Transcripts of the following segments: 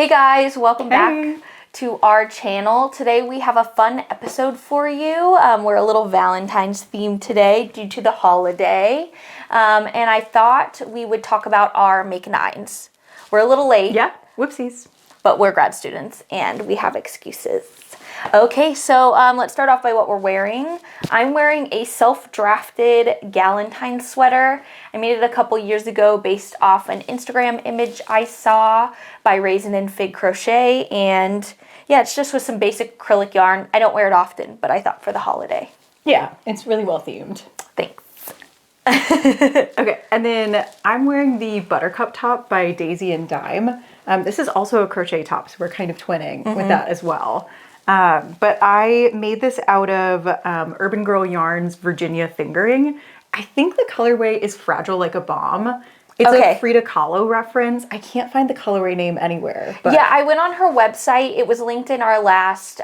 Hey guys, welcome back to our channel. Today we have a fun episode for you. We're a little Valentine's themed today due to the holiday. And I thought we would talk about our Make Nines. We're a little late. Yeah, whoopsies. But we're grad students and we have excuses. Okay, so let's start off by what we're wearing. I'm wearing a self-drafted Gallant sweater. I made it a couple years ago based off an Instagram image I saw by Raisin and Fig Crochet. And yeah, it's just with some basic acrylic yarn. I don't wear it often, but I thought for the holiday. Yeah, it's really well themed. Thanks. Okay, and then I'm wearing the Buttercup top by Daisy and Dime. This is also a crochet top, so we're kind of twinning with that as well. But I made this out of Urban Girl Yarns Virginia Fingering. I think the colorway is Fragile Like a Bomb. It's a Frida Kahlo reference. I can't find the colorway name anywhere. But yeah, I went on her website. It was linked in our last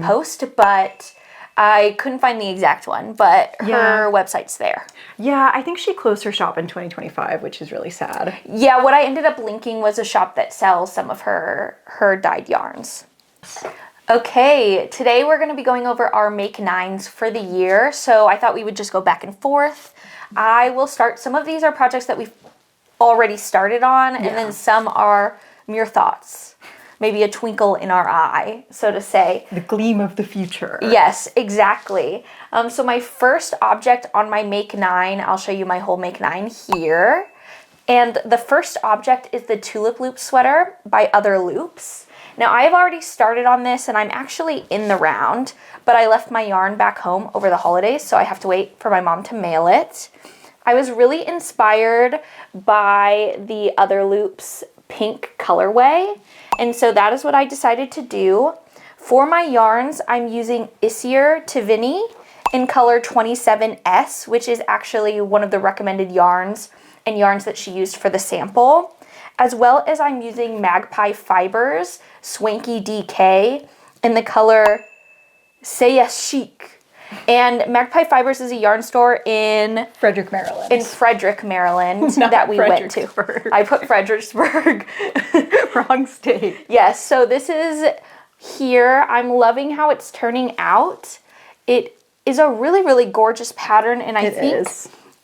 post, but I couldn't find the exact one. But her website's there. Yeah, I think she closed her shop in 2025, which is really sad. Yeah, what I ended up linking was a shop that sells some of her dyed yarns. Okay, today we're going to be going over our Make Nines for the year, so I thought we would just go back and forth. I will start. Some of these are projects that we've already started on, and then some are mere thoughts. Maybe a twinkle in our eye, so to say. The gleam of the future. Yes, exactly. So my first object on my Make Nine, I'll show you my whole Make Nine here. And the first object is the Tulip Loop sweater by Other Loops. Now, I have already started on this, and I'm actually in the round, but I left my yarn back home over the holidays, so I have to wait for my mom to mail it. I was really inspired by the Other Loops pink colorway, and so that is what I decided to do. For my yarns, I'm using Isager Tvinni in color 27S, which is actually one of the recommended yarns and yarns that she used for the sample, as well as I'm using Magpie Fibers Swanky DK in the color Say Yes Chic. And Magpie Fibers is a yarn store in Frederick, Maryland. That we went to. I put Fredericksburg. Wrong state. Yes, so this is here. I'm loving how it's turning out. It is a really, really gorgeous pattern, and I think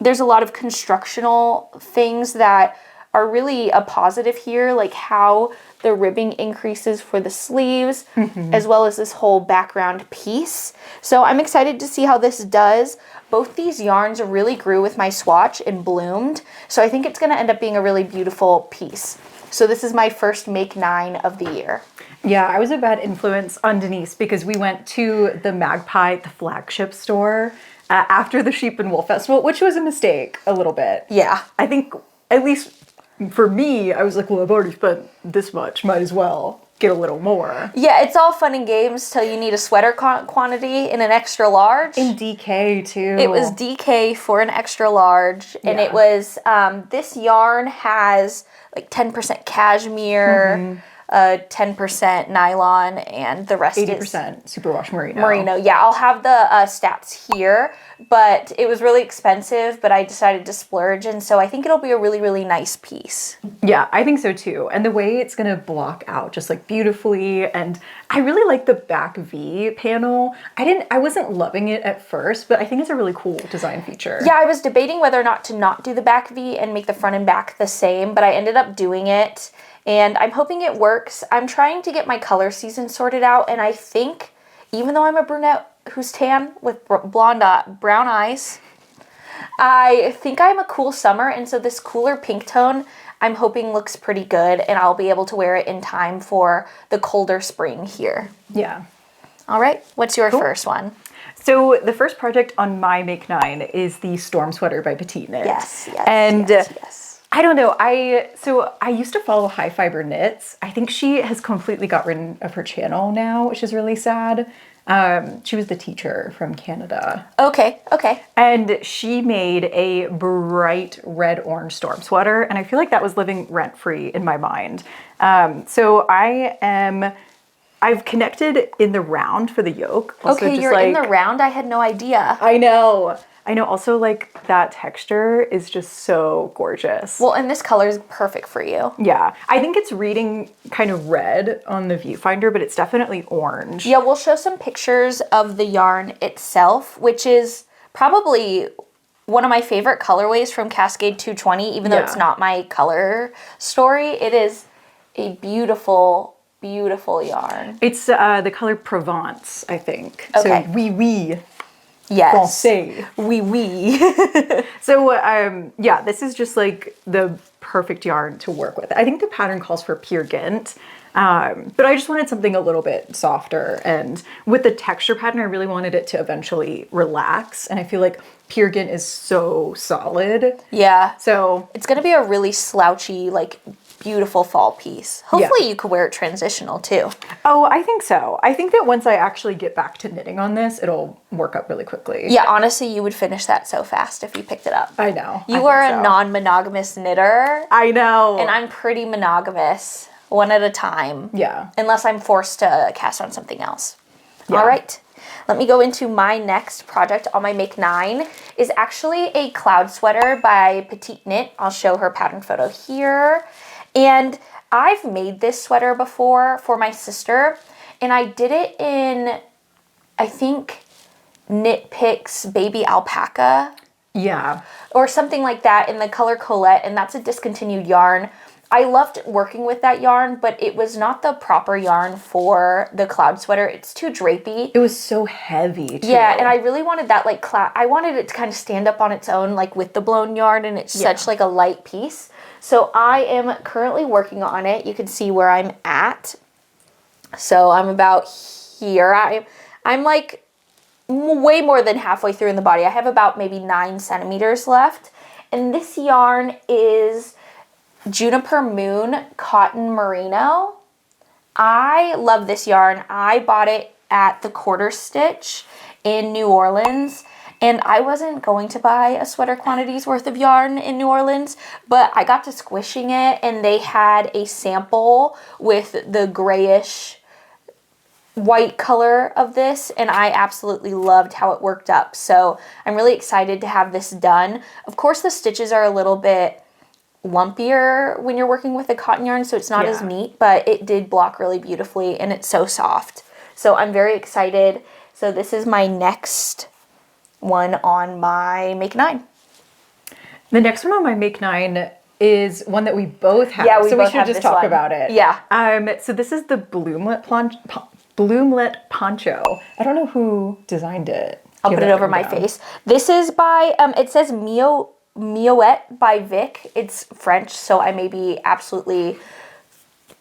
there's a lot of constructional things that are really a positive here, like how the ribbing increases for the sleeves, as well as this whole background piece. So I'm excited to see how this does. Both these yarns really grew with my swatch and bloomed, so I think it's going to end up being a really beautiful piece. So this is my first Make Nine of the year. Yeah, I was a bad influence on Denise because we went to the Magpie, the flagship store, after the Sheep and Wool Festival, which was a mistake a little bit. Yeah. I think, at least for me, I was like, well, I've already spent this much, might as well get a little more. Yeah, it's all fun and games till you need a sweater quantity in an extra large. In DK, too. It was DK for an extra large, and it was, this yarn has like 10% cashmere, 10% nylon, and the rest 80% superwash merino. Merino. Yeah, I'll have the stats here, but it was really expensive, but I decided to splurge, and so I think it'll be a really, really nice piece. Yeah, I think so too. And the way it's gonna block out just like beautifully, and I really like the back V panel. I wasn't loving it at first, but I think it's a really cool design feature. Yeah, I was debating whether or not to not do the back V and make the front and back the same, but I ended up doing it. And I'm hoping it works. I'm trying to get my color season sorted out, and I think, even though I'm a brunette who's tan with brown eyes, I think I'm a cool summer, and so this cooler pink tone I'm hoping looks pretty good, and I'll be able to wear it in time for the colder spring here. Yeah. All right, what's your first one? So the first project on my Make Nine is the Storm Sweater by Petite Knit. Yes. I don't know. I used to follow High Fiber Knits. I think she has completely got rid of her channel now, which is really sad. She was the teacher from Canada. Okay. And she made a bright red-orange storm sweater, and I feel like that was living rent-free in my mind. So I am I've connected in the round for the yoke. Also Okay, just you're like, in the round? I had no idea. I know. Also, like, that texture is just so gorgeous. Well, and this color is perfect for you. Yeah. I think it's reading kind of red on the viewfinder, but it's definitely orange. Yeah, we'll show some pictures of the yarn itself, which is probably one of my favorite colorways from Cascade 220, even though it's not my color story. It is a beautiful, beautiful yarn. It's the color Provence, I think. Okay. So, oui. Yes. Français. Oui. So, yeah, this is just like the perfect yarn to work with. I think the pattern calls for Peer Gynt, but I just wanted something a little bit softer. And with the texture pattern, I really wanted it to eventually relax. And I feel like Peer Gynt is so solid. Yeah. So it's going to be a really slouchy, like, beautiful fall piece. Hopefully you could wear it transitional too. Oh, I think so. I think that once I actually get back to knitting on this, it'll work up really quickly. Yeah, honestly, you would finish that so fast if you picked it up. I know. You are a non-monogamous knitter. I know. And I'm pretty monogamous, one at a time. Yeah. Unless I'm forced to cast on something else. Yeah. All right. Let me go into my next project on my Make 9 is actually a cloud sweater by Petite Knit. I'll show her pattern photo here. And I've made this sweater before for my sister, and I did it in, I think, Knit Picks Baby Alpaca. Yeah. Or something like that in the color Colette, and that's a discontinued yarn. I loved working with that yarn, but it was not the proper yarn for the cloud sweater. It's too drapey. It was so heavy, too. Yeah, and I really wanted that, like, I wanted it to kind of stand up on its own, like, with the blown yarn, and it's such, like, a light piece. So I am currently working on it. You can see where I'm at. So I'm about here. I'm like way more than halfway through in the body. I have about maybe 9 centimeters left. And this yarn is Juniper Moon Cotton Merino. I love this yarn. I bought it at the Quarter Stitch in New Orleans. And I wasn't going to buy a sweater quantity's worth of yarn in New Orleans, but I got to squishing it, and they had a sample with the grayish white color of this, and I absolutely loved how it worked up. So I'm really excited to have this done. Of course, the stitches are a little bit lumpier when you're working with a cotton yarn, so it's not as neat, but it did block really beautifully, and it's so soft. So I'm very excited. So this is my next one on my Make 9. The next one on my Make 9 is one that we both have. Yeah, we both should just talk about it. Yeah. So this is the Boomlet Pancho. I don't know who designed it. I'll put it over my face. This is by, it says Miotte by Vic. It's French, so I may be absolutely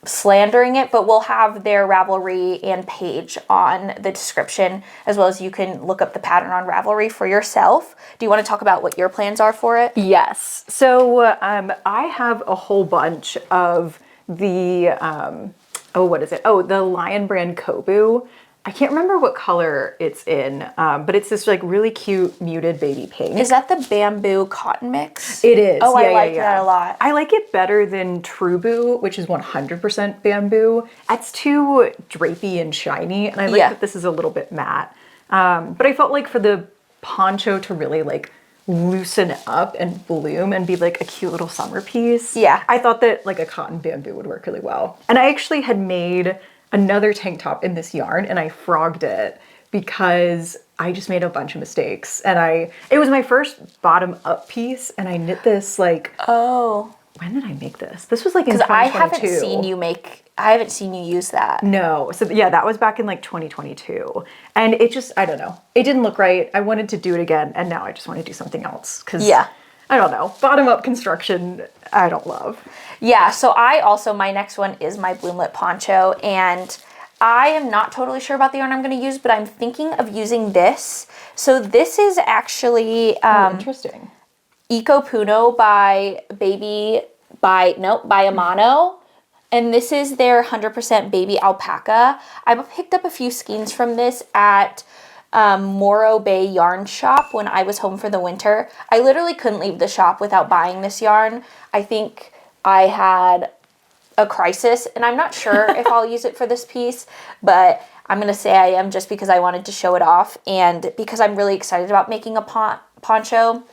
slandering it, but we'll have their Ravelry and page on the description, as well as you can look up the pattern on Ravelry for yourself. Do you want to talk about what your plans are for it? Yes. So I have a whole bunch of the, what is it? Oh, the Lion Brand Kobu. I can't remember what color it's in, but it's this like really cute muted baby pink. Is that the bamboo cotton mix? It is. Oh, I like that a lot. I like it better than Trubu, which is 100% bamboo. It's too drapey and shiny, and I like that this is a little bit matte. But I felt like for the poncho to really like loosen up and bloom and be like a cute little summer piece. Yeah. I thought that like a cotton bamboo would work really well. And I actually had made another tank top in this yarn, and I frogged it because I just made a bunch of mistakes. And it was my first bottom up piece, and I knit this like, when did I make this? This was like in 2022. I haven't seen you use that. No. So yeah, that was back in like 2022. And it just, I don't know. It didn't look right. I wanted to do it again, and now I just want to do something else. Cause I don't know. Bottom up construction, I don't love. Yeah, so my next one is my Boomlet poncho, and I am not totally sure about the yarn I'm going to use, but I'm thinking of using this. So this is actually interesting. Eco Puno by Amano, and this is their 100% baby alpaca. I picked up a few skeins from this at Morro Bay yarn shop when I was home for the winter. I literally couldn't leave the shop without buying this yarn. I think I had a crisis, and I'm not sure if I'll use it for this piece, but I'm going to say I am just because I wanted to show it off and because I'm really excited about making a poncho.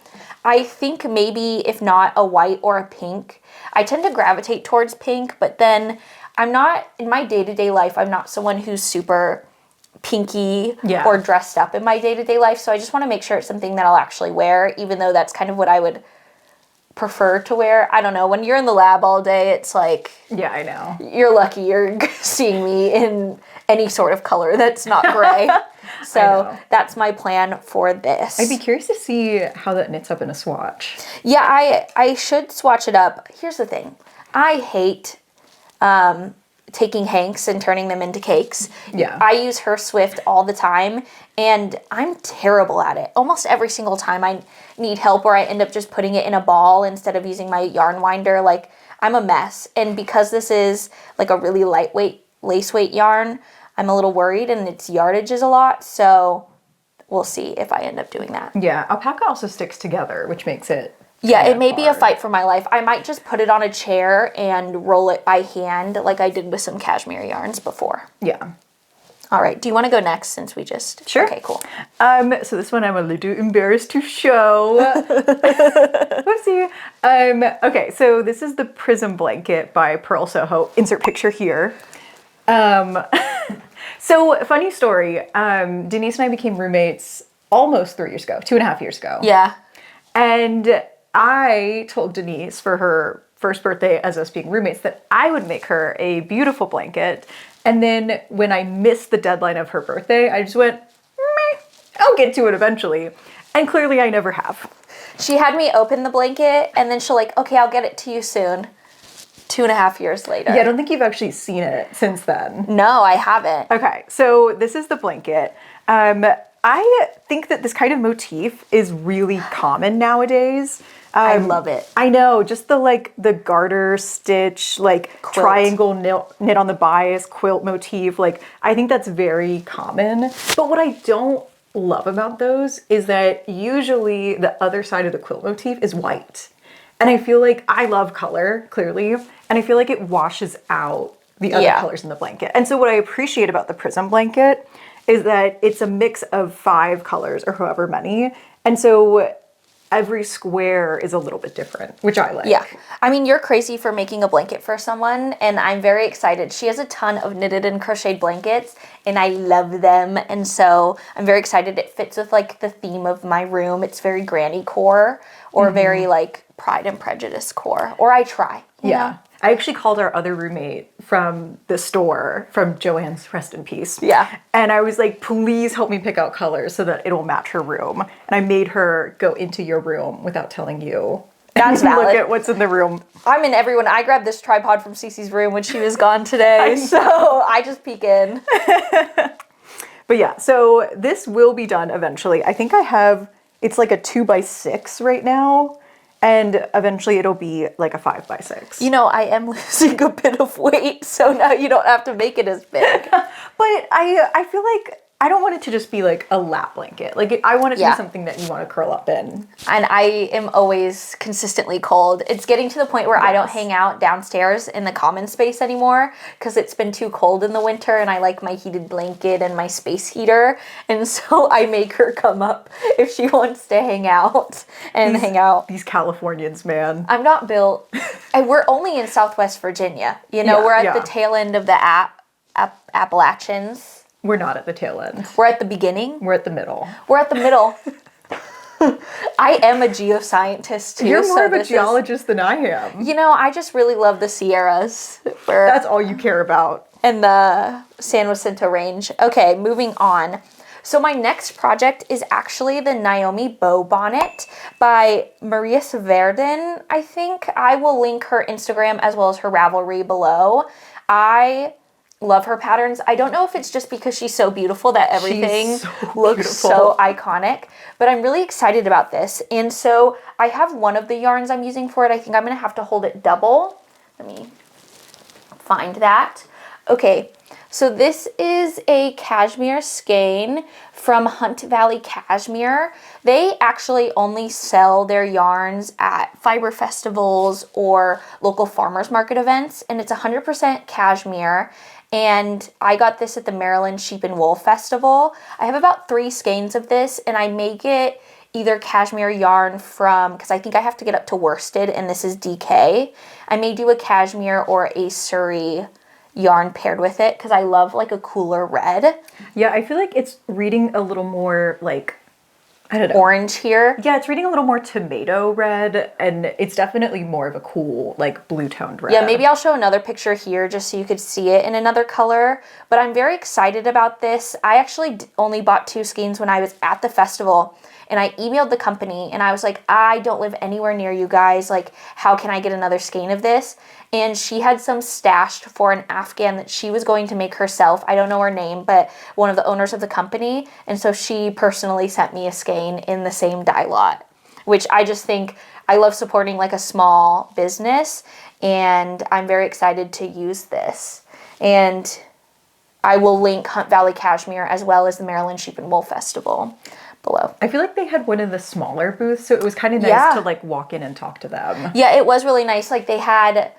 I think maybe if not a white or a pink. I tend to gravitate towards pink, but then I'm not, in my day-to-day life, I'm not someone who's super pinky or dressed up in my day-to-day life, so I just want to make sure it's something that I'll actually wear, even though that's kind of what I would prefer to wear. I don't know, when you're in the lab all day, it's like... Yeah, I know. You're lucky you're seeing me in any sort of color that's not gray. So that's my plan for this. I'd be curious to see how that knits up in a swatch. Yeah, I should swatch it up. Here's the thing. I hate taking hanks and turning them into cakes. Yeah. I use Her Swift all the time, and I'm terrible at it. Almost every single time I need help or I end up just putting it in a ball instead of using my yarn winder. Like, I'm a mess. And because this is like a really lightweight lace weight yarn, I'm a little worried, and its yardage is a lot, so we'll see if I end up doing that. Yeah, alpaca also sticks together, which makes it... Yeah, it may be a fight for my life. I might just put it on a chair and roll it by hand like I did with some cashmere yarns before. Yeah. All right, do you want to go next since we just... Sure. Okay, cool. So this one I'm a little embarrassed to show. Whoopsie. Okay, so this is the Prism Blanket by Pearl Soho. Insert picture here. So, funny story, Denise and I became roommates almost 3 years ago, 2.5 years ago. Yeah. And I told Denise for her first birthday as us being roommates that I would make her a beautiful blanket. And then when I missed the deadline of her birthday, I just went, meh, I'll get to it eventually. And clearly I never have. She had me open the blanket, and then she'll like, okay, I'll get it to you soon. 2.5 years later. Yeah, I don't think you've actually seen it since then. No, I haven't. Okay, so this is the blanket. I think that this kind of motif is really common nowadays. I love it. I know, just the garter stitch, like Quilt. triangle knit on the bias quilt motif. Like, I think that's very common. But what I don't love about those is that usually the other side of the quilt motif is white. And I feel like I love color, clearly, and I feel like it washes out the other colors in the blanket. And so what I appreciate about the Prism Blanket is that it's a mix of 5 colors or however many. And so every square is a little bit different, which I like. Yeah. I mean, you're crazy for making a blanket for someone, and I'm very excited. She has a ton of knitted and crocheted blankets, and I love them. And so I'm very excited. It fits with like the theme of my room. It's very granny core or very like Pride and Prejudice core, or I try. You know? I actually called our other roommate from the store, from Joanne's, rest in peace. Yeah. And I was like, please help me pick out colors so that it'll match her room. And I made her go into your room without telling you. That's valid. Look at what's in the room. I'm in everyone. I grabbed this tripod from Cece's room when she was gone today, so I just peek in. But yeah, so this will be done eventually. I think I have, it's like a 2x6 right now. And eventually it'll be like a 5x6. You know, I am losing a bit of weight, so now you don't have to make it as big. But I feel like I don't want it to just be like a lap blanket. Like, I want it to be something that you want to curl up in. And I am always consistently cold. It's getting to the point where I don't hang out downstairs in the common space anymore because it's been too cold in the winter, and I like my heated blanket and my space heater. And so I make her come up if she wants to hang out and hang out. These Californians, man. I'm not built. And we're only in Southwest Virginia. You know, we're at the tail end of the Appalachians. We're not at the tail end. We're at the beginning. We're at the middle. We're at the middle. I am a geoscientist too. You're more of a geologist than I am. You know, I just really love the Sierras. That's all you care about. And the San Jacinto Range. Okay, moving on. So my next project is actually the Naomi bow bonnet by Verden, I think. I will link her Instagram as well as her Ravelry below. I love her patterns. I don't know if it's just because she's so beautiful that everything looks so iconic, but I'm really excited about this. And so I have one of the yarns I'm using for it. I think I'm going to have to hold it double. Let me find that. Okay, So this is a cashmere skein from Hunt Valley Cashmere. They actually only sell their yarns at fiber festivals or local farmers market events, and it's 100% cashmere. And I got this at the Maryland Sheep and Wool Festival. I have about 3 skeins of this, and I make it either cashmere yarn from, because I think I have to get up to worsted, and this is DK. I may do a cashmere or a Surrey yarn paired with it, because I love like a cooler red. Yeah, I feel like it's reading a little more like, I don't know. Orange here. Yeah, it's reading a little more tomato red, and it's definitely more of a cool, like, blue-toned red. Yeah, maybe I'll show another picture here just so you could see it in another color. But I'm very excited about this. I actually only bought 2 skeins when I was at the festival, and I emailed the company, and I was like, I don't live anywhere near you guys. Like, how can I get another skein of this? And she had some stashed for an Afghan that she was going to make herself. I don't know her name, but one of the owners of the company. And so she personally sent me a skein in the same dye lot, which I just think, I love supporting like a small business, and I'm very excited to use this. And I will link Hunt Valley Cashmere as well as the Maryland Sheep and Wool Festival below. I feel like they had one of the smaller booths, so it was kind of nice to like walk in and talk to them. Yeah, it was really nice. Like they had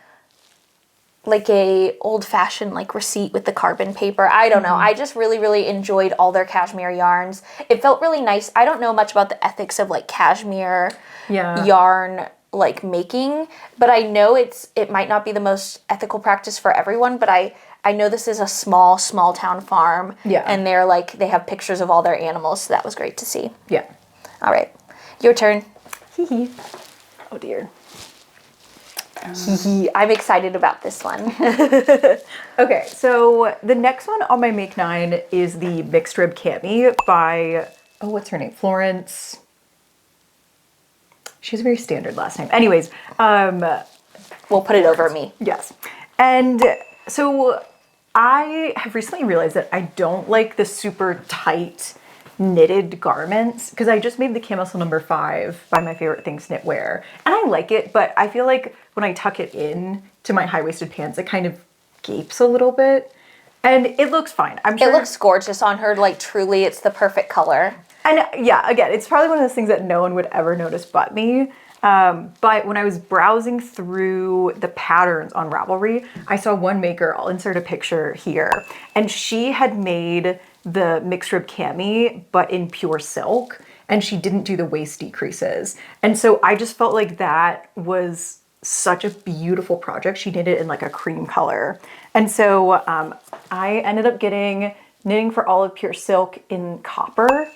like a old-fashioned like receipt with the carbon paper. I don't know. I just really enjoyed all their cashmere yarns. It felt really nice. I don't know much about the ethics of like cashmere yarn like making, but I know it might not be the most ethical practice for everyone, but I know this is a small town farm. Yeah. And they have pictures of all their animals, so that was great to see. Yeah. All right. Your turn. Hee. Oh dear. I'm excited about this one. Okay, so the next one on my Make 9 is the Mixed Rib Cami by, oh, what's her name? Florence. She has a very standard last name. Anyways, We'll put it over me. yes. And so I have recently realized that I don't like the super tight knitted garments, because I just made the camisole number 5 by My Favorite Things Knitwear, and I like it, but I feel like when I tuck it in to my high-waisted pants, it kind of gapes a little bit, and it looks fine. I'm sure It looks gorgeous on her. Like, truly, it's the perfect color. And yeah, again, it's probably one of those things that no one would ever notice but me. But when I was browsing through the patterns on Ravelry, I saw one maker, I'll insert a picture here, and she had made the mixed rib cami, but in pure silk, and she didn't do the waist decreases. And so I just felt like that was such a beautiful project. She did it in like a cream color. And so I ended up getting Knitting for Olive Pure Silk in copper.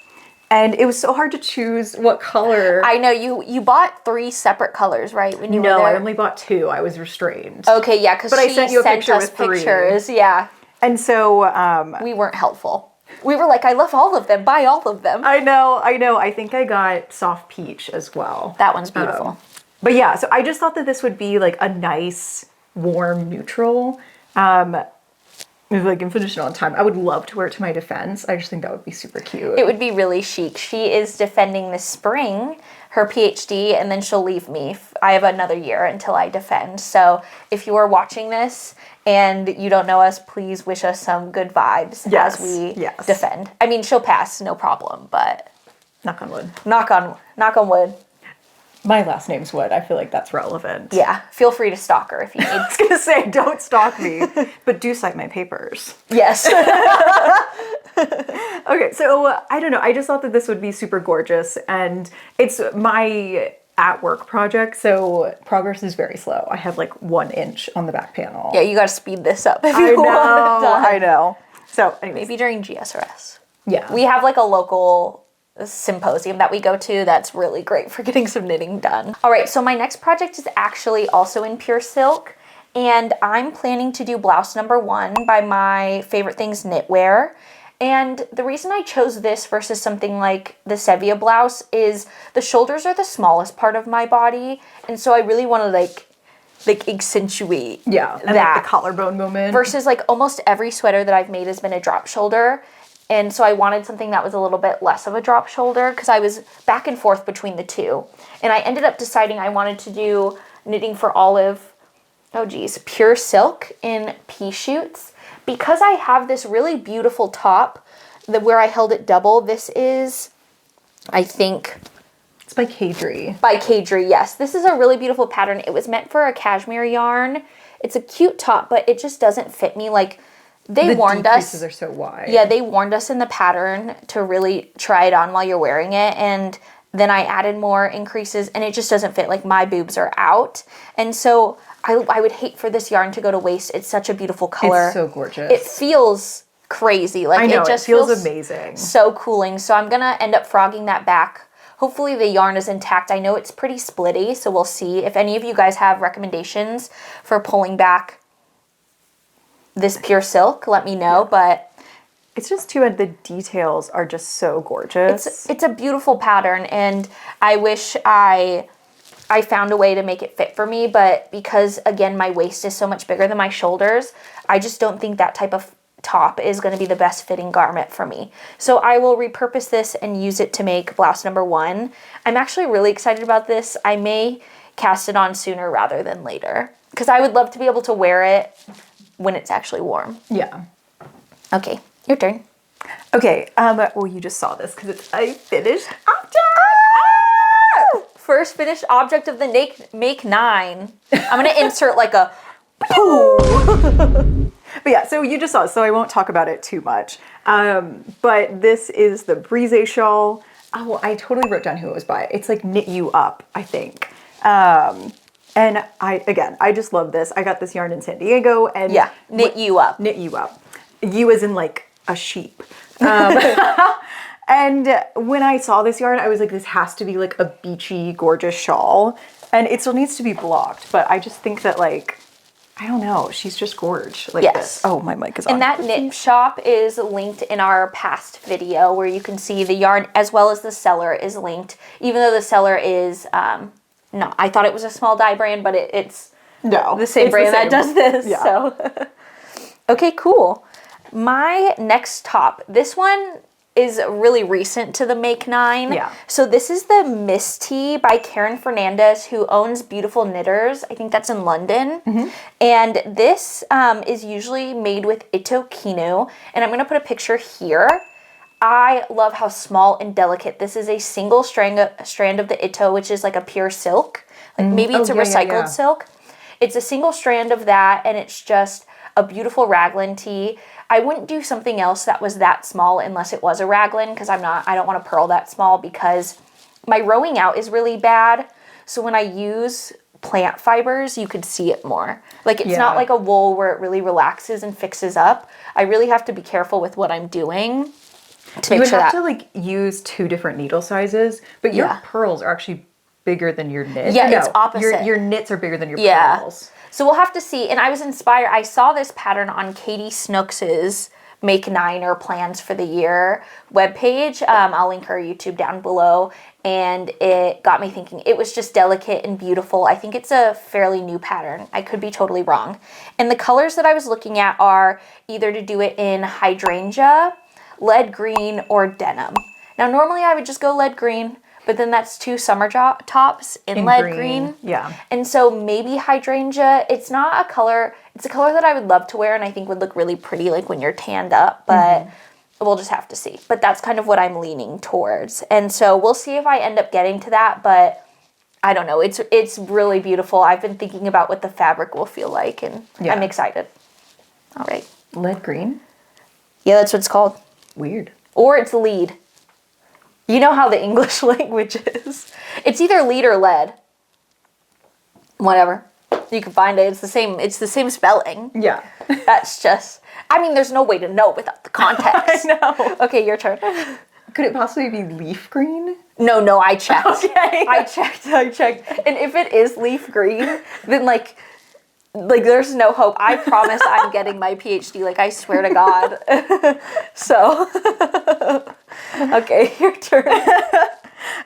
And it was so hard to choose what color. I know, you bought 3 separate colors, right? When you were No, there? I only bought 2. I was restrained. Okay, yeah, because But she I sent you a picture us with 3. pictures. Yeah, And so we weren't helpful. We were like, I love all of them. Buy all of them. I know. I think I got soft peach as well. That one's beautiful. But yeah, so I just thought that this would be like a nice, warm neutral. Maybe like in finished on time. I would love to wear it to my defense. I just think that would be super cute. It would be really chic. She is defending this spring her PhD, and then she'll leave me. I have another year until I defend. So if you are watching this and you don't know us, please wish us some good vibes as we defend. I mean, she'll pass, no problem, but knock on wood. Knock on wood. My last name's Wood. I feel like that's relevant. Yeah, feel free to stalk her if you need. I was gonna say, don't stalk me, but do cite my papers. Yes. Okay, so I don't know. I just thought that this would be super gorgeous, and it's my at work project, so progress is very slow. I have like 1 inch on the back panel. Yeah, you got to speed this up if you want it done. I know. So anyways. Maybe during GSRS. Yeah. We have like a local symposium that we go to that's really great for getting some knitting done. All right, so my next project is actually also in pure silk, and I'm planning to do blouse number 1 by My Favorite Things Knitwear. And the reason I chose this versus something like the Sevilla blouse is the shoulders are the smallest part of my body, and so I really want to like accentuate and that. like the collarbone moment. Versus like almost every sweater that I've made has been a drop shoulder. And so I wanted something that was a little bit less of a drop shoulder because I was back and forth between the two. And I ended up deciding I wanted to do Knitting for Olive, pure silk in pea shoots, because I have this really beautiful top where I held it double, this is, I think... It's by Caidree. By Caidree, yes. This is a really beautiful pattern. It was meant for a cashmere yarn. It's a cute top, but it just doesn't fit me. Like, they warned us. The decreases are so wide. Yeah, they warned us in the pattern to really try it on while you're wearing it. And then I added more increases, and it just doesn't fit. Like, my boobs are out. And so I would hate for this yarn to go to waste. It's such a beautiful color. It's so gorgeous. It feels crazy. Like, I know, it just feels amazing. So cooling. So I'm going to end up frogging that back. Hopefully the yarn is intact. I know it's pretty splitty, so we'll see. If any of you guys have recommendations for pulling back this pure silk, let me know. But it's just too bad the details are just so gorgeous. It's a beautiful pattern, and I wish I found a way to make it fit for me, but because, again, my waist is so much bigger than my shoulders, I just don't think that type of top is going to be the best fitting garment for me. So I will repurpose this and use it to make blouse number 1. I'm actually really excited about this. I may cast it on sooner rather than later, because I would love to be able to wear it when it's actually warm. Yeah. Okay, your turn. Okay, well, you just saw this because it's a finished object. First finished object of the make 9. I'm going to insert like a poo. But yeah, so you just saw it, so I won't talk about it too much. But this is the Brise shawl. Oh, I totally wrote down who it was by. It's like Knit You Up, I think. And I just love this. I got this yarn in San Diego, and yeah, Knit You Up. Knit You Up. You as in like a sheep. And when I saw this yarn, I was like, this has to be like a beachy, gorgeous shawl. And it still needs to be blocked, but I just think that, like, I don't know, she's just gorge like this. Oh, my mic is on. And that knit shop is linked in our past video where you can see the yarn as well as the seller is linked. Even though the seller is, no, I thought it was a small dye brand, but it's the same brand that does this. Yeah. So, okay, cool. My next top, this one is really recent to the Make 9. Yeah. So this is the Misty by Karin Fernandes, who owns Beautiful Knitters. I think that's in London. Mm-hmm. And this is usually made with Ito Kinu. And I'm going to put a picture here. I love how small and delicate. This is a single strand of the Ito, which is like a pure silk. Like maybe it's a recycled silk. It's a single strand of that, and it's just a beautiful raglan tee. I wouldn't do something else that was that small unless it was a raglan, because I don't want to purl that small because my rowing out is really bad. So when I use plant fibers, you could see it more. Like, it's not like a wool where it really relaxes and fixes up. I really have to be careful with what I'm doing to make sure that... You would have to, like, use 2 different needle sizes, but your pearls are actually bigger than your knit. Yeah, it's opposite. Your knits are bigger than your pearls. So we'll have to see. And I was inspired. I saw this pattern on Katie Snooks's Make 9 or Plans for the Year webpage. I'll link her YouTube down below. And it got me thinking. It was just delicate and beautiful. I think it's a fairly new pattern. I could be totally wrong. And the colors that I was looking at are either to do it in hydrangea, lead green, or denim. Now, normally I would just go lead green. But then that's 2 summer tops in lead green. Yeah. And so maybe hydrangea. It's not a color. It's a color that I would love to wear and I think would look really pretty like when you're tanned up. But we'll just have to see. But that's kind of what I'm leaning towards. And so we'll see if I end up getting to that. But I don't know. It's really beautiful. I've been thinking about what the fabric will feel like. And I'm excited. All right. Lead green? Yeah, that's what it's called. Weird. Or it's lead. You know how the English language is. It's either lead or lead. Whatever. You can find it. It's the same spelling. Yeah. That's just... I mean, there's no way to know without the context. I know. Okay, your turn. Could it possibly be leaf green? No, I checked. Okay. I checked. And if it is leaf green, then like there's no hope. I promise I'm getting my PhD. Like, I swear to God. So... Okay, your turn.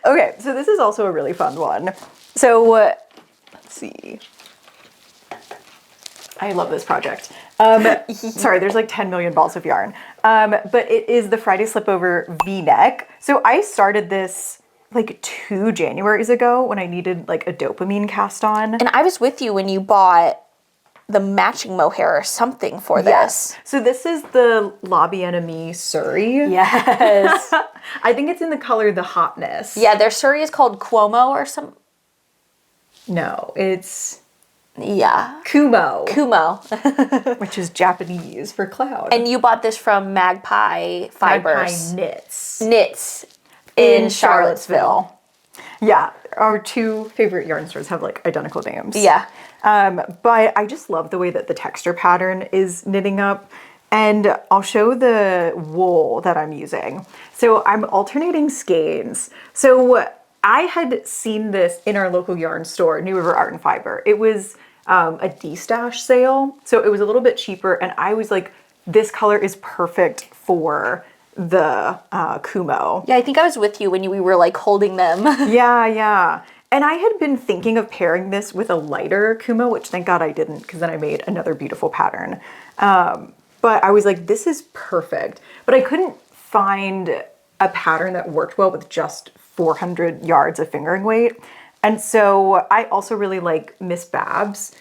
Okay, so this is also a really fun one. So, let's see. I love this project. Sorry, there's like 10 million balls of yarn. But it is the Friday Slipover V-neck. So I started this like 2 Januaries ago when I needed like a dopamine cast on. And I was with you when you bought the matching mohair or something for Yes. this. So this is the Lobby Enemy Surrey. Yes. I think it's in the color The Hotness. Yeah, their Surrey is called Cuomo or some. No, it's Yeah. Kumo, Which is Japanese for cloud. And you bought this from Magpie Fibers. Magpie Knits in Charlottesville. Yeah, our two favorite yarn stores have like identical names. Yeah. But I just love the way that the texture pattern is knitting up. And I'll show the wool that I'm using. So I'm alternating skeins. So I had seen this in our local yarn store, New River Art and Fiber. It was a D-stash sale, so it was a little bit cheaper, and I was like, this color is perfect for the Kumo. Yeah, I think I was with you when we were like holding them. Yeah. And I had been thinking of pairing this with a lighter Kumo, which thank God I didn't, because then I made another beautiful pattern. But I was like, this is perfect. But I couldn't find a pattern that worked well with just 400 yards of fingering weight. And so I also really like Miss Babs.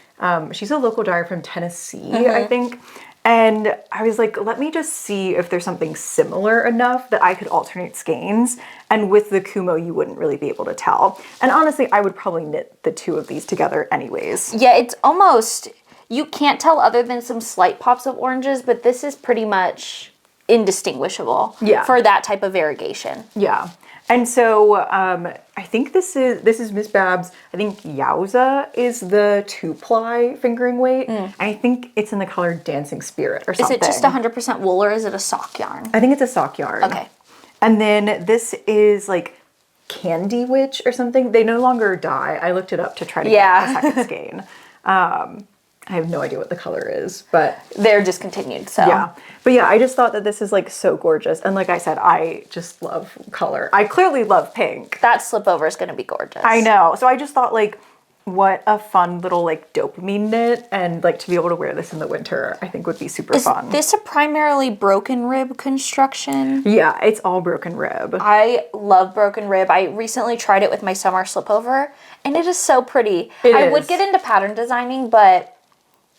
She's a local dyer from Tennessee, I think. And I was like, let me just see if there's something similar enough that I could alternate skeins. And with the Kumo, you wouldn't really be able to tell. And honestly, I would probably knit the two of these together anyways. Yeah, it's almost, you can't tell other than some slight pops of oranges, but this is pretty much indistinguishable for that type of variegation. Yeah. And so I think this is Miss Babs. I think Yowza is the 2-ply fingering weight. And I think it's in the color Dancing Spirit or something. Is it just 100% wool or is it a sock yarn? I think it's a sock yarn. Okay. And then this is like Candy Witch or something. They no longer dye. I looked it up to try to get the second skein. I have no idea what the color is, but they're discontinued, so. Yeah. But yeah, I just thought that this is like so gorgeous. And like I said, I just love color. I clearly love pink. That slip over is going to be gorgeous. I know. So I just thought like, what a fun little like dopamine knit, and like to be able to wear this in the winter, I think would be super fun. Is this a primarily broken rib construction? Yeah, it's all broken rib. I love broken rib. I recently tried it with my summer slipover, and it is so pretty. I would get into pattern designing, but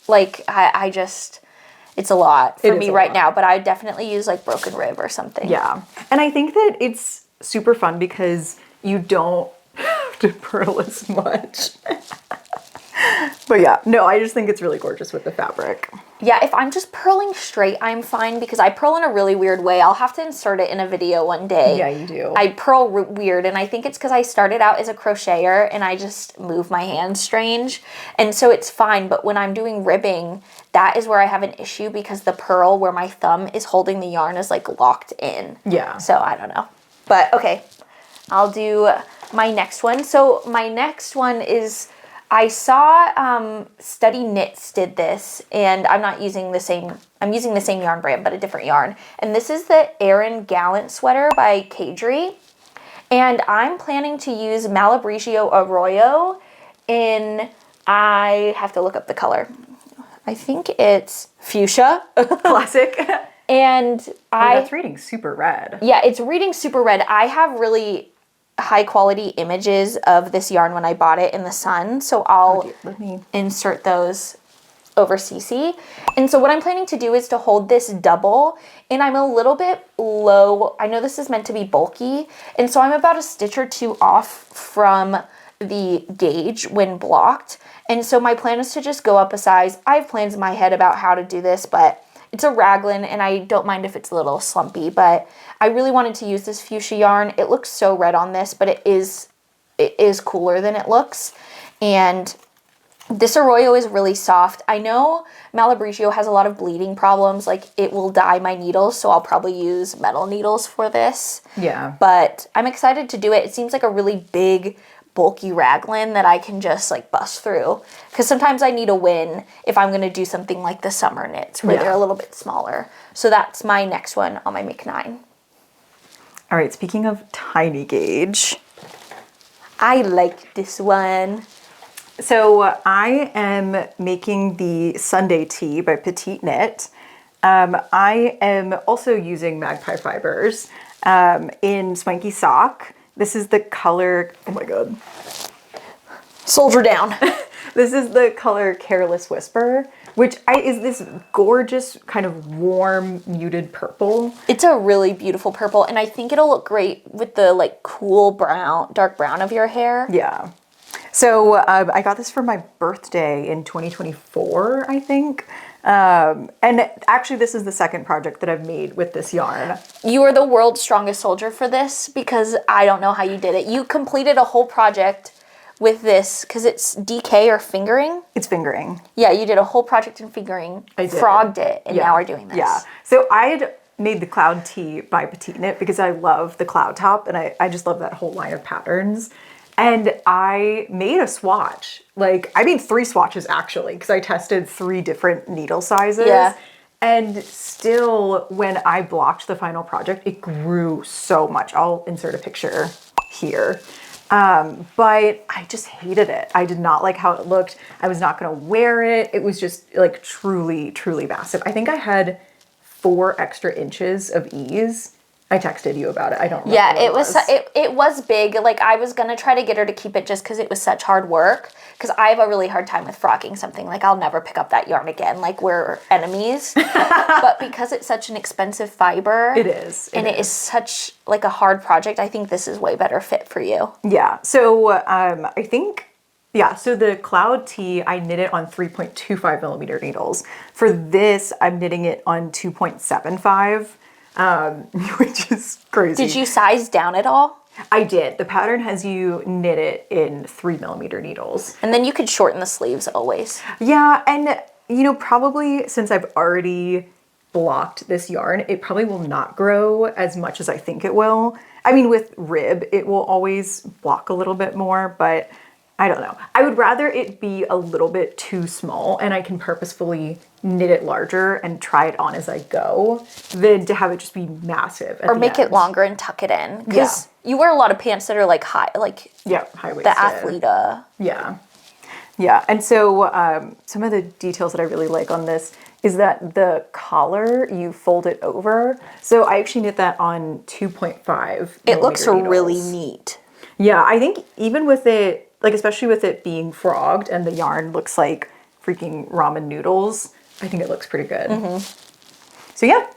like, I just, it's a lot for me right now, but I definitely use like broken rib or something. Yeah. And I think that it's super fun because you don't have to purl as much. But yeah, no, I just think it's really gorgeous with the fabric. Yeah, if I'm just purling straight, I'm fine because I purl in a really weird way. I'll have to insert it in a video one day. Yeah, you do. I purl weird, and I think it's because I started out as a crocheter and I just move my hands strange. And so it's fine, but when I'm doing ribbing, that is where I have an issue because the purl where my thumb is holding the yarn is like locked in. Yeah. So I don't know. But okay, I'll do my next one. So my next one is, I saw Study Knits did this, and I'm not using the same, I'm using the same yarn brand, but a different yarn. And this is the Aran Gallant sweater by Caidree. And I'm planning to use Malabrigio Arroyo in, I have to look up the color. I think it's fuchsia. Classic. And that's reading super red. Yeah, it's reading super red. I have really high quality images of this yarn when I bought it in the sun, so I'll insert those over CC. And so what I'm planning to do is to hold this double, and I'm a little bit low. I know this is meant to be bulky, and so I'm about a stitch or two off from the gauge when blocked. And so my plan is to just go up a size. I have plans in my head about how to do this, but it's a raglan, and I don't mind if it's a little slumpy, but I really wanted to use this fuchsia yarn. It looks so red on this, but it is cooler than it looks. And this Arroyo is really soft. I know Malabrigio has a lot of bleeding problems, like it will dye my needles, so I'll probably use metal needles for this. Yeah. But I'm excited to do it. It seems like a really big, bulky raglan that I can just like bust through, because sometimes I need a win if I'm going to do something like the summer knits where they're a little bit smaller. So that's my next one on my Make 9. All right, speaking of tiny gauge, I like this one. So I am making the Sunday Tee by Petite Knit. I am also using Magpie fibers in Swanky sock. This is the color, oh my god. Soldier down. This is the color Careless Whisper, which is this gorgeous kind of warm muted purple. It's a really beautiful purple, and I think it'll look great with the like cool brown, dark brown of your hair. Yeah. So I got this for my birthday in 2024, I think. And actually, this is the second project that I've made with this yarn. You are the world's strongest soldier for this because I don't know how you did it. You completed a whole project with this because it's DK or fingering. It's fingering. Yeah, you did a whole project in fingering, I did. frogged it, and now we're doing this. Yeah. So I had made the Cloud Tee by Petite Knit because I love the cloud top and I just love that whole line of patterns. And I made a swatch. Like, I made 3 swatches actually, because I tested 3 different needle sizes. Yeah. And still, when I blocked the final project, it grew so much. I'll insert a picture here. But I just hated it. I did not like how it looked. I was not going to wear it. It was just like truly, truly massive. I think I had 4 extra inches of ease. I texted you about it. I don't remember. Yeah, it was big. Like, I was gonna try to get her to keep it just because it was such hard work. Because I have a really hard time with frocking something. Like, I'll never pick up that yarn again. Like, we're enemies. But because it's such an expensive fiber, It is. and it is such like a hard project, I think this is way better fit for you. Yeah. So I think, yeah, so the Cloud Tee, I knit it on 3.25 millimeter needles. For this, I'm knitting it on 2.75. Which is crazy. Did you size down at all? I did. The pattern has you knit it in 3 millimeter needles. And then you could shorten the sleeves always. Yeah, and you know, probably since I've already blocked this yarn, it probably will not grow as much as I think it will. I mean, with rib, it will always block a little bit more, but I don't know. I would rather it be a little bit too small and I can purposefully knit it larger and try it on as I go than to have it just be massive. Or make it longer and tuck it in. Because you wear a lot of pants that are like high, like high-waisted. the Athleta. Yeah. Yeah. And so some of the details that I really like on this is that the collar, you fold it over. So I actually knit that on 2.5. It looks needles. really neat. Yeah, I think even with it, like especially with it being frogged and the yarn looks like freaking ramen noodles, I think it looks pretty good. So yeah,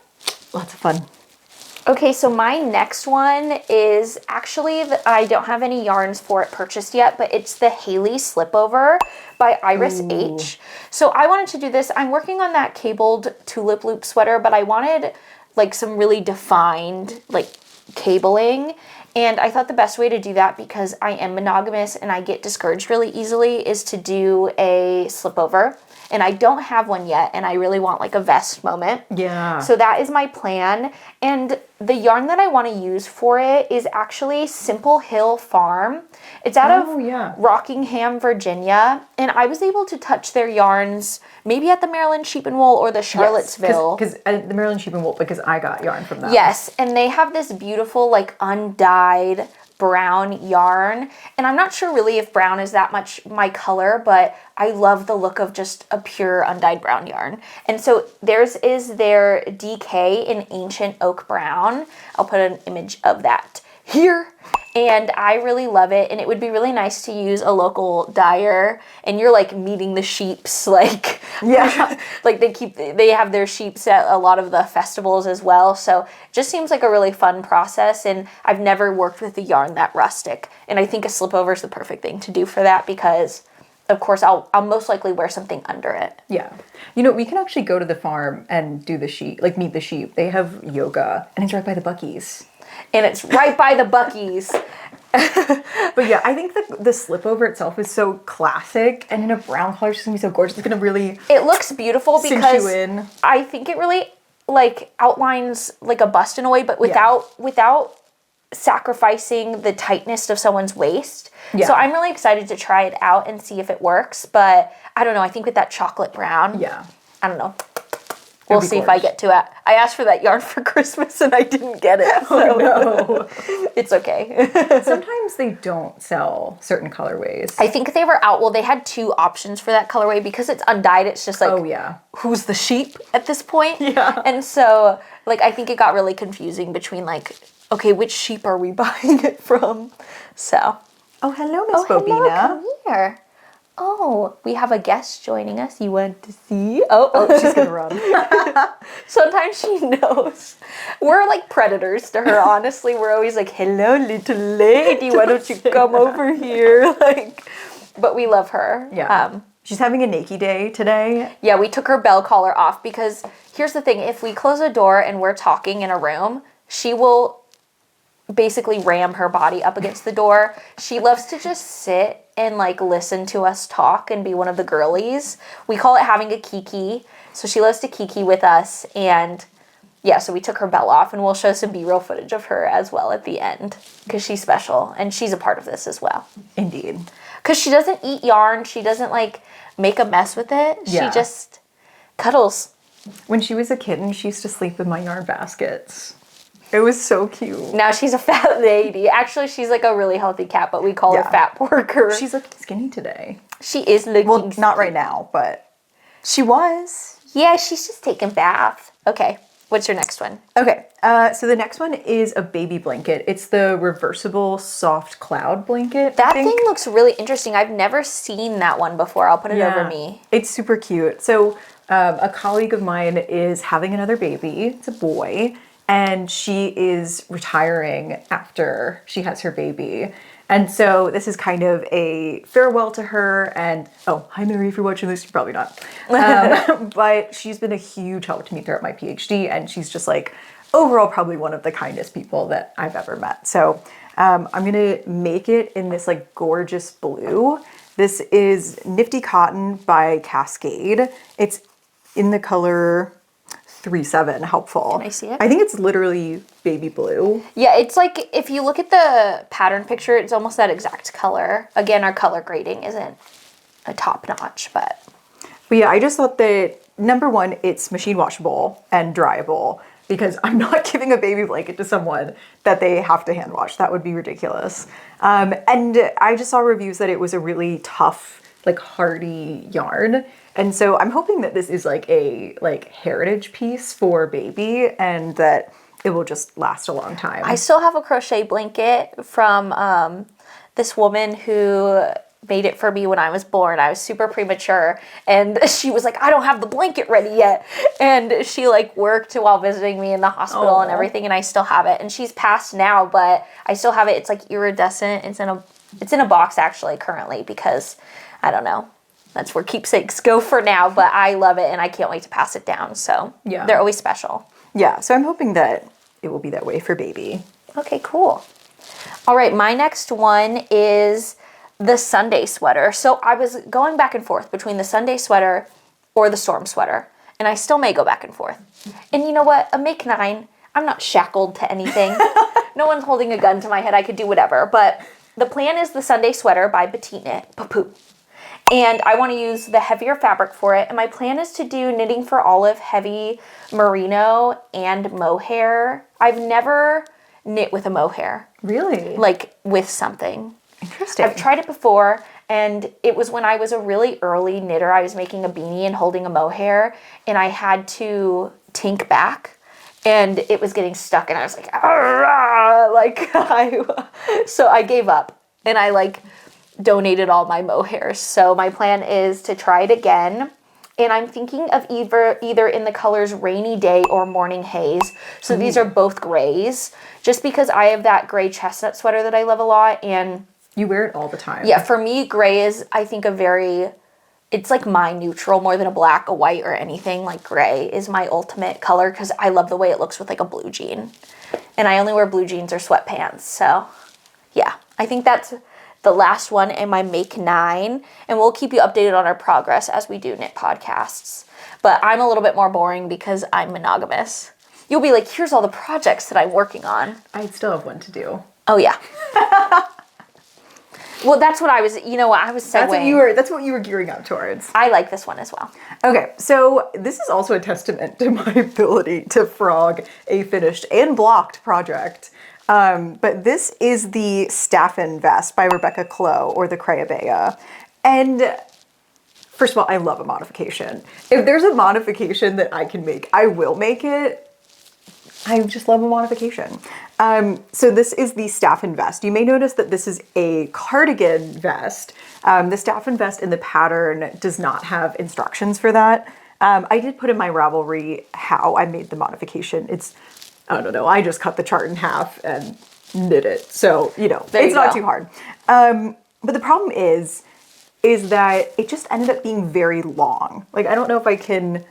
lots of fun. Okay, so my next one is actually, I don't have any yarns for it purchased yet, but it's the Haley Slipover by Iris H. So I wanted to do this. I'm working on that cabled tulip loop sweater, but I wanted like some really defined like cabling. And I thought the best way to do that, because I am monogamous and I get discouraged really easily, is to do a slipover. And I don't have one yet, and I really want like a vest moment. Yeah. So that is my plan. And the yarn that I want to use for it is actually Simple Hill Farm. It's out of Rockingham, Virginia. And I was able to touch their yarns maybe at the Maryland Sheep and Wool or the Charlottesville. Because the Maryland Sheep and Wool, because I got yarn from them. Yes, and they have this beautiful like undyed brown yarn, and I'm not sure really if brown is that much my color, but I love the look of just a pure undyed brown yarn. And so theirs is their DK in Ancient Oak Brown. I'll put an image of that here. And I really love it, and it would be really nice to use a local dyer, and you're like meeting the sheeps, like like they have their sheeps at a lot of the festivals as well, so it just seems like a really fun process. And I've never worked with a yarn that rustic, and I think a slipover is the perfect thing to do for that, because of course I'll most likely wear something under it. Yeah. You know, we can actually go to the farm and do the sheep, like meet the sheep. They have yoga, and it's right by the Buc-ee's. And it's right by the Buc-ee's. But yeah, I think the slipover itself is so classic, and in a brown color, it's gonna be so gorgeous. It's gonna really it looks beautiful because cinch you in. I think it really like outlines like a bust in a way, but without sacrificing the tightness of someone's waist. Yeah. So I'm really excited to try it out and see if it works. But I don't know. I think with that chocolate brown, I don't know. We'll see if I get to it. I asked for that yarn for Christmas and I didn't get it. So no. It's okay. Sometimes they don't sell certain colorways. I think they were out. Well, they had 2 options for that colorway because it's undyed. It's just like, who's the sheep at this point? Yeah. And so, like, I think it got really confusing between like, okay, which sheep are we buying it from? So. Oh, hello, Miss Bobina. Hello, come here. Oh, we have a guest joining us. You want to see? Oh, She's gonna run. sometimes she knows. We're like predators to her, honestly. We're always like, hello, little lady, why don't you come over here? Like, but we love her. Yeah. She's having a naked day today. Yeah, we took her bell collar off because here's the thing. If we close a door and we're talking in a room, she will basically ram her body up against the door. She loves to just sit and like listen to us talk and be one of the girlies. We call it having a kiki. So she loves to kiki with us, and yeah, so we took her bell off, and we'll show some B-roll footage of her as well at the end because she's special and she's a part of this as well. Indeed. Because she doesn't eat yarn. She doesn't like make a mess with it. Yeah. She just cuddles. When she was a kitten, she used to sleep in my yarn baskets. It was so cute. Now she's a fat lady. Actually, she's like a really healthy cat, but we call her Fat Porker. She's looking skinny today. She is looking Well, not right now, but she was. Yeah, she's just taking bath. Okay, what's your next one? Okay, so the next one is a baby blanket. It's the reversible soft cloud blanket. That thing looks really interesting. I've never seen that one before. I'll put it over me. It's super cute. So a colleague of mine is having another baby. It's a boy. And she is retiring after she has her baby. And so this is kind of a farewell to her. And, oh, hi, Mary, if you're watching this, you're probably not. But she's been a huge help to me throughout my PhD. And she's just like, overall, probably one of the kindest people that I've ever met. So I'm going to make it in this like gorgeous blue. This is Nifty Cotton by Cascade. It's in the color 3-7, helpful. Can I see it? I think it's literally baby blue. Yeah, it's like, if you look at the pattern picture, it's almost that exact color. Again, our color grading isn't a top notch, but yeah, I just thought that, number one, it's machine washable and dryable, because I'm not giving a baby blanket to someone that they have to hand wash. That would be ridiculous. And I just saw reviews that it was a really tough, like hardy yarn. And so I'm hoping that this is like a heritage piece for baby and that it will just last a long time. I still have a crochet blanket from this woman who made it for me when I was born. I was super premature, and she was like, I don't have the blanket ready yet. And she like worked while visiting me in the hospital and everything, and I still have it. And she's passed now, but I still have it. It's like iridescent. It's in a box actually currently, because I don't know. That's where keepsakes go for now, but I love it and I can't wait to pass it down. So yeah, they're always special. Yeah, so I'm hoping that it will be that way for baby. Okay, cool. All right, my next one is the Sunday sweater. So I was going back and forth between the Sunday sweater or the storm sweater, and I still may go back and forth. And you know what? A make 9, I'm not shackled to anything. No one's holding a gun to my head. I could do whatever. But the plan is the Sunday sweater by Petite Knit. Papoo. And I want to use the heavier fabric for it. And my plan is to do Knitting for Olive heavy merino and mohair. I've never knit with a mohair. Really? Like with something. Interesting. I've tried it before, and it was when I was a really early knitter. I was making a beanie and holding a mohair, and I had to tink back, and it was getting stuck, and I was like, so I gave up, and I like donated all my mohairs. So my plan is to try it again, and I'm thinking of either in the colors Rainy Day or Morning Haze. So these are both grays, just because I have that gray chestnut sweater that I love a lot, and you wear it all the time. yeah, for me, gray is, I think, it's like my neutral more than a black, a white, or anything. Like gray is my ultimate color because I love the way it looks with like a blue jean. And I only wear blue jeans or sweatpants. So yeah, I think that's the last one in my make 9. And we'll keep you updated on our progress as we do knit podcasts. But I'm a little bit more boring because I'm monogamous. You'll be like, here's all the projects that I'm working on. I still have one to do. Oh yeah. Well, that's what I was, I was segueing. That's what you were gearing up towards. I like this one as well. Okay, so this is also a testament to my ability to frog a finished and blocked project. But this is the Staffen vest by Rebecca Clow, or the Crayabea. And first of all, I love a modification. If there's a modification that I can make, I will make it. I just love a modification. So this is the staff and vest. You may notice that this is a cardigan vest. The staff and vest in the pattern does not have instructions for that. I did put in my Ravelry how I made the modification. It's, I don't know, I just cut the chart in half and knit it. So, it's not too hard. But the problem is that it just ended up being very long. Like, I don't know if I can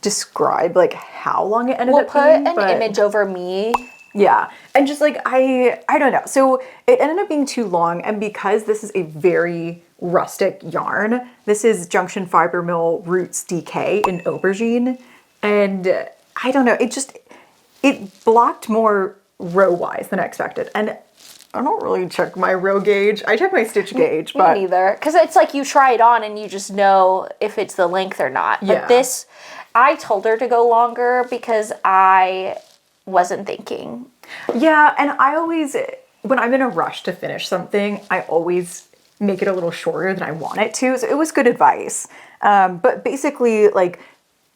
describe like how long it ended up being. We'll put an image over me. Yeah. And just like, I don't know. So it ended up being too long. And because this is a very rustic yarn, this is Junction Fiber Mill Roots DK in Aubergine. And I don't know, it blocked more row-wise than I expected. And I don't really check my row gauge. I check my stitch gauge, but... Me neither. Because it's like you try it on and you just know if it's the length or not. But this, I told her to go longer because I wasn't thinking. Yeah, and I always, when I'm in a rush to finish something, I always make it a little shorter than I want it to. So it was good advice. But basically, like,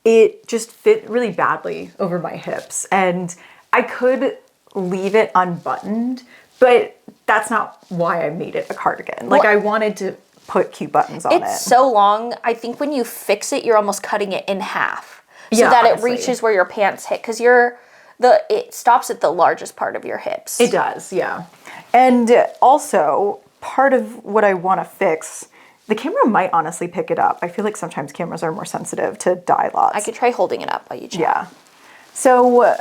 it just fit really badly over my hips. And I could leave it unbuttoned, but that's not why I made it a cardigan. Like, I wanted to put cute buttons on it. It's so long. I think when you fix it, you're almost cutting it in half so that honestly, it reaches where your pants hit. Because it stops at the largest part of your hips. It does, yeah. And also, part of what I want to fix, the camera might honestly pick it up. I feel like sometimes cameras are more sensitive to dye lots. I could try holding it up while you chat. Yeah. So...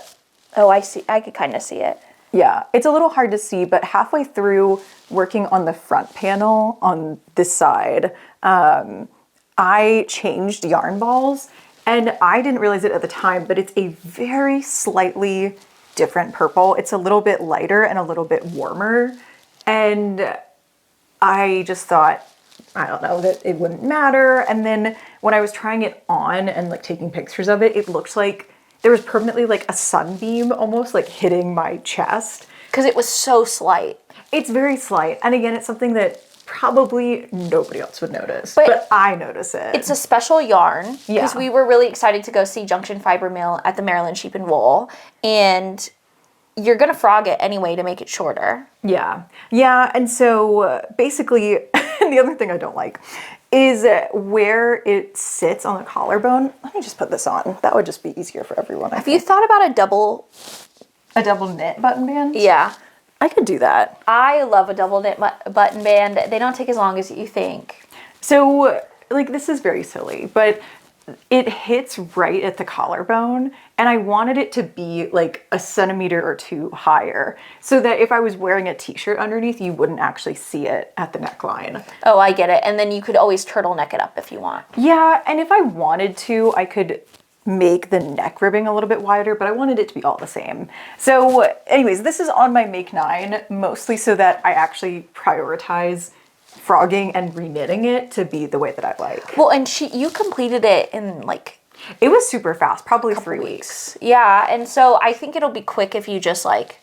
oh, I see. I could kind of see it. Yeah, it's a little hard to see, but halfway through working on the front panel on this side, I changed yarn balls, and I didn't realize it at the time, but it's a very slightly different purple. It's a little bit lighter and a little bit warmer, and I just thought, I don't know, that it wouldn't matter. And then when I was trying it on and like taking pictures of it, it looked like there was permanently like a sunbeam almost like hitting my chest. Because it was so slight. It's very slight. And again, it's something that probably nobody else would notice. But I notice it. It's a special yarn. Because we were really excited to go see Junction Fiber Mill at the Maryland Sheep and Wool. And you're going to frog it anyway to make it shorter. Yeah. Yeah. And so basically, the other thing I don't like is where it sits on the collarbone. Let me just put this on. That would just be easier for everyone. Have you thought about a double knit button band? Yeah. I could do that. I love a double knit button band. They don't take as long as you think. So, like, this is very silly, but it hits right at the collarbone, and I wanted it to be like a centimeter or two higher so that if I was wearing a t-shirt underneath, you wouldn't actually see it at the neckline. Oh, I get it. And then you could always turtleneck it up if you want. Yeah, and if I wanted to, I could make the neck ribbing a little bit wider, but I wanted it to be all the same. So anyways, this is on my Make 9, mostly so that I actually prioritize frogging and reknitting it to be the way that I like. Well, and you completed it in like... It was super fast, probably 3 weeks. Yeah, and so I think it'll be quick if you just like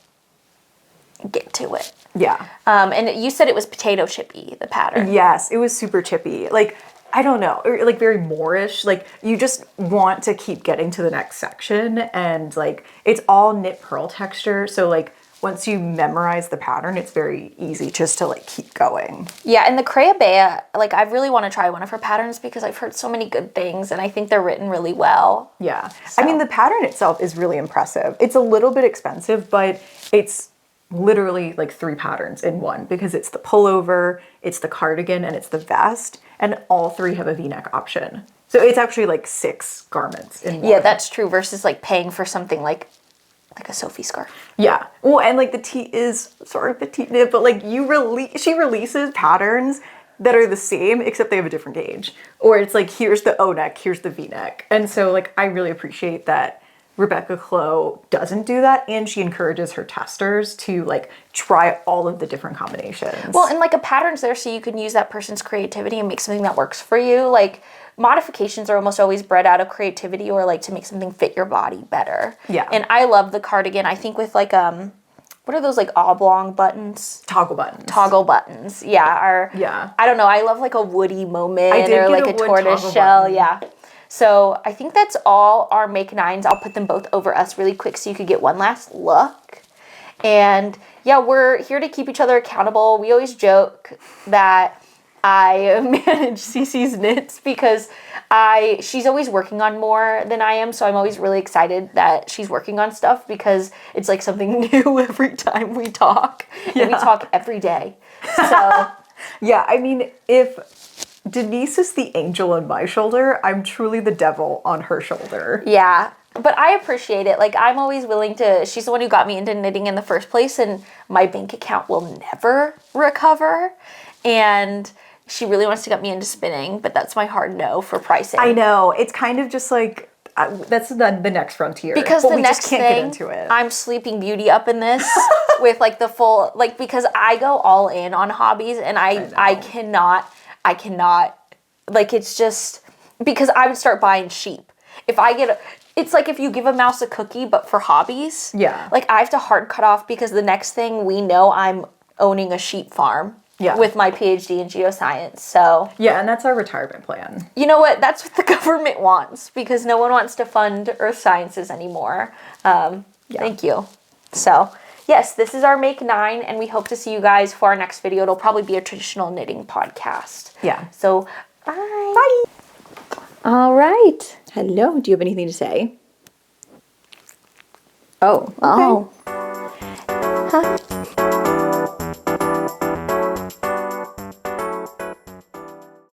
get to it. Yeah. And you said it was potato chippy, the pattern. Yes, it was super chippy. Like, I don't know, or like very Moorish. Like, you just want to keep getting to the next section, and like it's all knit purl texture, so like once you memorize the pattern, it's very easy just to like keep going. Yeah, and the Creabea, like I really want to try one of her patterns because I've heard so many good things and I think they're written really well. Yeah. So. I mean, the pattern itself is really impressive. It's a little bit expensive, but it's literally like 3 patterns in one because it's the pullover, it's the cardigan, and it's the vest, and all 3 have a V-neck option. So it's actually like 6 garments in one. Yeah, that's true versus like paying for something like a Sophie scarf. Yeah. Well, and like the T is sort of petite knit, but like she releases patterns that are the same except they have a different gauge. Or it's like, here's the O neck, here's the V neck. And so like I really appreciate that Rebecca Clow doesn't do that, and she encourages her testers to like try all of the different combinations. Well, and like a pattern's there so you can use that person's creativity and make something that works for you. Like modifications are almost always bred out of creativity or like to make something fit your body better. Yeah. And I love the cardigan. I think with like what are those like oblong buttons? Toggle buttons. Toggle buttons. Yeah. Yeah. I don't know. I love like a woody moment I did or get like a tortoise shell. button. Yeah. So I think that's all our Make 9s. I'll put them both over us really quick so you could get one last look. And yeah, we're here to keep each other accountable. We always joke that I manage Cece's knits because she's always working on more than I am. So I'm always really excited that she's working on stuff because it's like something new every time we talk. Yeah. And we talk every day. So yeah, I mean, if Denise is the angel on my shoulder, I'm truly the devil on her shoulder. Yeah. But I appreciate it. Like, I'm always willing to, she's the one who got me into knitting in the first place, and my bank account will never recover. And she really wants to get me into spinning, but that's my hard no for pricing. I know. It's kind of just like, that's the next frontier. Because but the we next just can't thing, get into it. I'm Sleeping Beauty up in this with like the full, like, because I go all in on hobbies, and I cannot, like, it's just, because I would start buying sheep. If I get it's like if you give a mouse a cookie, but for hobbies. Yeah. Like, I have to hard cut off because the next thing we know, I'm owning a sheep farm. Yeah. With my PhD in geoscience, so. Yeah, and that's our retirement plan. You know what? That's what the government wants because no one wants to fund earth sciences anymore. Thank you. So, yes, this is our Make 9, and we hope to see you guys for our next video. It'll probably be a traditional knitting podcast. Yeah. So, bye. Bye. All right. Hello. Do you have anything to say? Oh. Okay. Oh. Huh?